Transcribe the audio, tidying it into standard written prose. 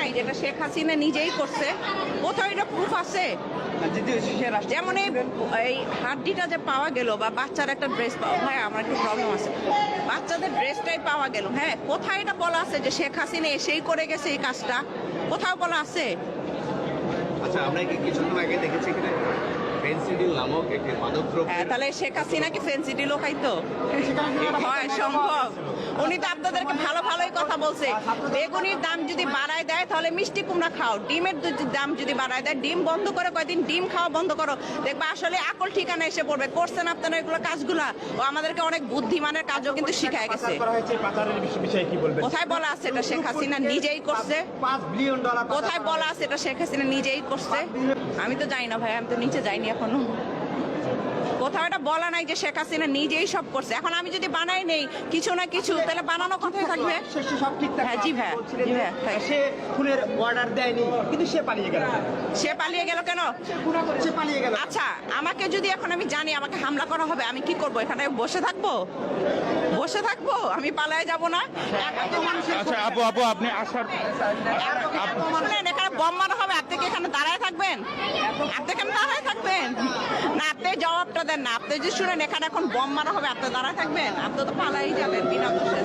নাই যেটা শেখ হাসিনা নিজেই করছে? কোথাও এটা প্রুফ আছে? যেমন এই হাড্ডিটা যে পাওয়া গেল বা বাচ্চার একটা ড্রেস পাওয়া, ভাই আমার একটু প্রবলেম আছে, বাচ্চাদের ড্রেসটাই পাওয়া গেল, হ্যাঁ কোথায় এটা বলা আছে যে শেখ হাসিনা এসেই করে গেছে এই কাজটা? কোথাও বলা আছে? আচ্ছা, আমরা কি কিছুদিন আগে দেখেছি কিনা ফেন্সিডিল নামক একটি মাদকদ্রব্য? হ্যাঁ, তাহলে শেখ হাসিনা কি ফেন্সিডিলও খাইতো? হয় সম্ভব? উনি তো আপনাদেরকে ভালো ভালোই কথা বলছে, বেগুনির দাম যদি বাড়ায় দেয় তাহলে মিষ্টি কুমড়া খাও, ডিমের দাম যদি বাড়ায় দেয় ডিম বন্ধ করে কয়দিন ডিম খাওয়া বন্ধ করো, দেখবা আসলে আকল ঠিকানা এসে পড়বে। করছেন আপনারা এগুলো কাজগুলা, ও আমাদেরকে অনেক বুদ্ধিমানের কাজও কিন্তু শিখায় গেছে। কোথায় বলা আছে এটা শেখ হাসিনা নিজেই করছে? $5 বিলিয়ন কোথায় বলা আছে এটা শেখ হাসিনা নিজেই করছে? আমি তো জানি না ভাই, আমি তো নিচে যাইনি এখনো, কোথাও এটা বলা নাই যে শেখ হাসিনা নিজেই সব করছে। এখন আমি যদি বানাই নেই কিছু না কিছু, তাহলে বানানো কথাই থাকবে। সব ঠিক থাকে। হ্যাঁ, জি ভাই, জি ভাই। সে খুনের অর্ডার দেয়নি, কিন্তু সে পালিয়ে গেল। সে পালিয়ে গেল কেন? সে পালিয়ে গেল। আচ্ছা, আমাকে যদি এখন আমি জানি আমাকে হামলা করা হবে, আমি কি করব? এখানে বসে থাকবো? বসে থাকবো? আমি পালায় যাব না? আচ্ছা আপু, আপনি আসার শুনেন, এখানে বম মারা হবে, আপনি কি এখানে দাঁড়ায় থাকবেন? আপনি এখানে দাঁড়ায় থাকবেন না? আপনি জবাবটা দেন না। আপনি যদি শুনেন এখানে এখন বম মারা হবে, আপনি দাঁড়ায় থাকবেন? আপনি তো পালাই যাবেন বিনা দোষে।